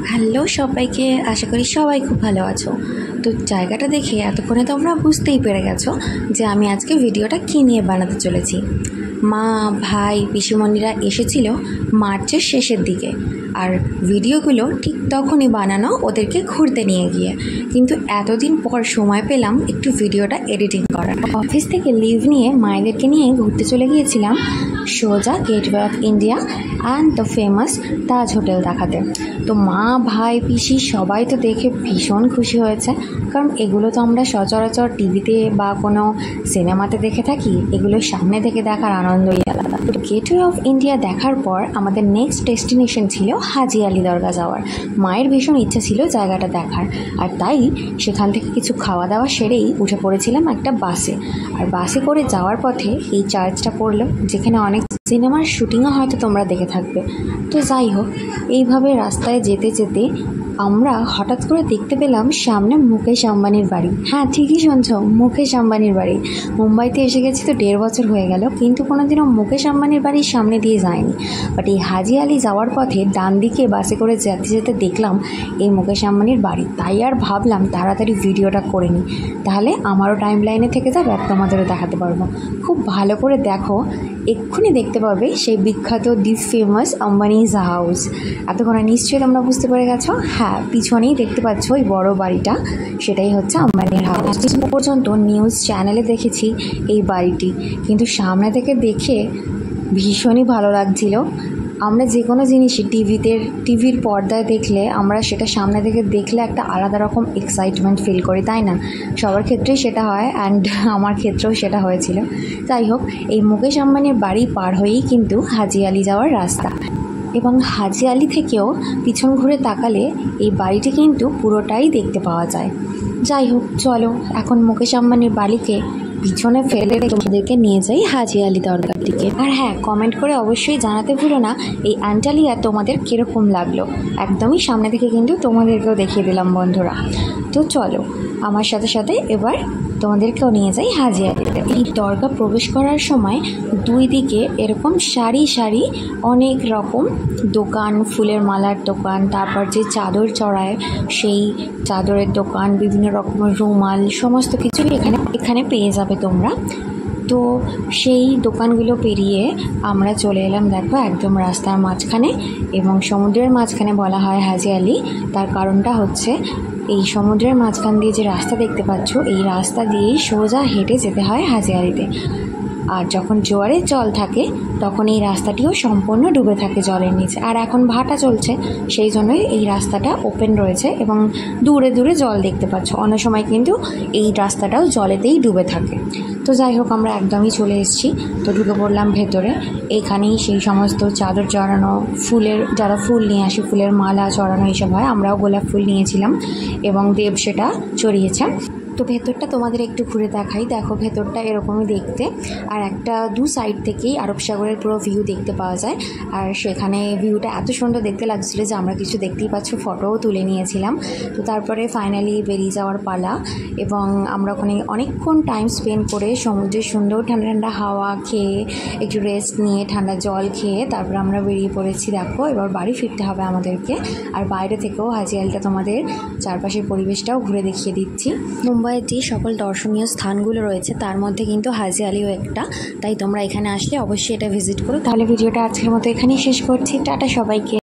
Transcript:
Hello সবাইকে, আশা করি সবাই খুব ভালো আছো। তো জায়গাটা দেখে এতক্ষণে তোমরা বুঝতেই পেরে গেছো যে আমি আজকে ভিডিওটা কী নিয়ে বানাতে চলেছি। মা, ভাই, পিসিমণিরা এসেছিল মার্চের শেষের দিকে, আর ভিডিওগুলো ঠিক তখনই বানানো ওদেরকে ঘুরতে নিয়ে গিয়ে। কিন্তু এতদিন পর সময় পেলাম একটু ভিডিওটা এডিটিং করার। অফিস থেকে লিভ নিয়ে মায়েদেরকে নিয়ে ঘুরতে চলে গিয়েছিলাম সোজা gateway of India and the famous Taj hotel দেখাতে। তো মা, ভাই, পিসি সবাই তো দেখে ভীষণ খুশি হয়েছে, কারণ এগুলো তো আমরা সচরাচর টিভিতে বা কোনো সিনেমাতে দেখে থাকি, এগুলো সামনে থেকে দেখার আনন্দই আলাদা। তো গেটওয়ে অফ ইন্ডিয়া দেখার পর আমাদের নেক্সট ডেস্টিনেশন ছিল হাজি আলি দরগা যাওয়ার। মায়ের ভীষণ ইচ্ছা ছিল জায়গাটা দেখার, আর তাই সেখান থেকে কিছু খাওয়া দাওয়া সেরেই উঠে পড়েছিলাম একটা বাসে। আর বাসে করে যাওয়ার পথে এই চার্চটা পড়লো, যেখানে অনেক সিনেমার শুটিংও হয়তো তোমরা দেখে থাকবে। তো যাই হোক, এইভাবে রাস্তায় যেতে যেতে আমরা হঠাৎ করে দেখতে পেলাম সামনে মুকেশ আম্বানির বাড়ি। হ্যাঁ, ঠিকই শুনছ, মুকেশ আম্বানির বাড়ি। মুম্বাইতে এসে গেছি তো 1.5 বছর হয়ে গেল, কিন্তু কোনোদিনও মুকেশ আম্বানির বাড়ির সামনে দিয়ে যায়নি। বাট এই হাজি আলি যাওয়ার পথে ডান দিকে বাসে করে যেতে যেতে দেখলাম এই মুকেশ আম্বানির বাড়ি। তাই আর ভাবলাম তাড়াতাড়ি ভিডিওটা করে নিই, তাহলে আমারও টাইম লাইনে থেকে যাবে আর তোমাদেরও দেখাতে পারবো। খুব ভালো করে দেখো, এক্ষুনি দেখতে পাবে সেই বিখ্যাত দি ফেমাস আম্বানিজ হাউস। এতক্ষণে নিশ্চয়ই তোমরা বুঝতে পেরে গেছো। হ্যাঁ, পিছনেই দেখতে পাচ্ছ ওই বড় বাড়িটা, সেটাই হচ্ছে আম্বানির হাউস। পর্যন্ত নিউজ চ্যানেলে দেখেছি এই বাড়িটি, কিন্তু সামনে থেকে দেখে ভীষণই ভালো লাগছিল। আমরা যে কোনো জিনিসই টিভির পর্দায় দেখলে আমরা সেটা সামনে থেকে দেখলে একটা আলাদা রকম এক্সাইটমেন্ট ফিল করি, তাই না? সবার ক্ষেত্রেই সেটা হয়, অ্যান্ড আমার ক্ষেত্রেও সেটা হয়েছিল। যাই হোক, এই মুকেশ আম্বানির বাড়ি পার হয়েই কিন্তু হাজি আলি যাওয়ার রাস্তা, এবং হাজি আলি থেকেও পিছন ঘুরে তাকালে এই বাড়িটি কিন্তু পুরোটাই দেখতে পাওয়া যায়। যাই হোক, চলো এখন মুকেশ আম্বানির বাড়িকে পিছনে ফেলে তোমাদেরকে নিয়ে যাই হাজি আলি দরগার দিকে। আর হ্যাঁ, কমেন্ট করে অবশ্যই জানাতে ভুলো না এই অ্যান্টালিয়া তোমাদের কীরকম লাগলো। একদমই সামনে থেকে কিন্তু তোমাদেরকেও দেখিয়ে দিলাম বন্ধুরা। তো চলো আমার সাথে সাথে এবার তোমাদেরকেও নিয়ে যাই হাজি আলিতে। এই দরগা প্রবেশ করার সময় দুই দিকে এরকম সারি সারি অনেক রকম দোকান, ফুলের মালার দোকান, তারপর যে চাদর চড়ায় সেই চাদরের দোকান, বিভিন্ন রকমের রুমাল, সমস্ত কিছুই এখানে পেয়ে যাবে তোমরা। তো সেই দোকানগুলো পেরিয়ে আমরা চলে এলাম, দেখো, একদম রাস্তার মাঝখানে, এবং সমুদ্রের মাঝখানে বলা হয় হাজি আলি। তার কারণটা হচ্ছে এই সমুদ্রের মাঝখান দিয়ে যে রাস্তা দেখতে পাচ্ছ, এই রাস্তা দিয়েই সোজা হেঁটে যেতে হয় হাজি আলিতে। আর যখন জোয়ারের জল থাকে তখন এই রাস্তাটিও সম্পূর্ণ ডুবে থাকে জলের নিচে। আর এখন ভাটা চলছে, সেই জন্যই এই রাস্তাটা ওপেন রয়েছে এবং দূরে দূরে জল দেখতে পাচ্ছ। অন্য সময় কিন্তু এই রাস্তাটাও জলেতেই ডুবে থাকে। তো যাই হোক, আমরা একদমই চলে এসেছি। তো ঢুকে পড়লাম ভেতরে। এখানেই সেই সমস্ত চাদর চড়ানো, ফুলের, যারা ফুল নিয়ে আসে, ফুলের মালা চড়ানো এইসব হয়। আমরাও গোলাপ ফুল নিয়েছিলাম এবং দেব সেটা চড়িয়েছে। তো ভেতরটা তোমাদের একটু ঘুরে দেখাই। দেখো, ভেতরটা এরকমই দেখতে, আর একটা দু সাইড থেকেই আরব সাগরের পুরো ভিউ দেখতে পাওয়া যায়। আর সেখানে ভিউটা এত সুন্দর দেখতে লাগছিলো যে আমরা কিছু দেখতেই পাচ্ছ, ফটোও তুলে নিয়েছিলাম। তো তারপরে ফাইনালি বেরিয়ে যাওয়ার পালা, এবং আমরা ওখানে অনেকক্ষণ টাইম স্পেন্ড করে সমুদ্রের সুন্দর ঠান্ডা ঠান্ডা হাওয়া খেয়ে, একটু রেস্ট নিয়ে, ঠান্ডা জল খেয়ে তারপরে আমরা বেরিয়ে পড়েছি। দেখো, এবার বাড়ি ফিরতে হবে আমাদেরকে। আর বাইরে থেকেও হাজি আলিটা তোমাদের চারপাশের পরিবেশটাও ঘুরে দেখিয়ে দিচ্ছি। মুম্বাইয়ের যে সকল দর্শনীয় স্থানগুলো রয়েছে তার মধ্যে কিন্তু হাজি আলিও একটা, তাই তোমরা এখানে আসলে অবশ্যই এটা ভিজিট করো। তাহলে ভিডিওটা আজকের মতো এখানেই শেষ করছি। টাটা সবাইকে।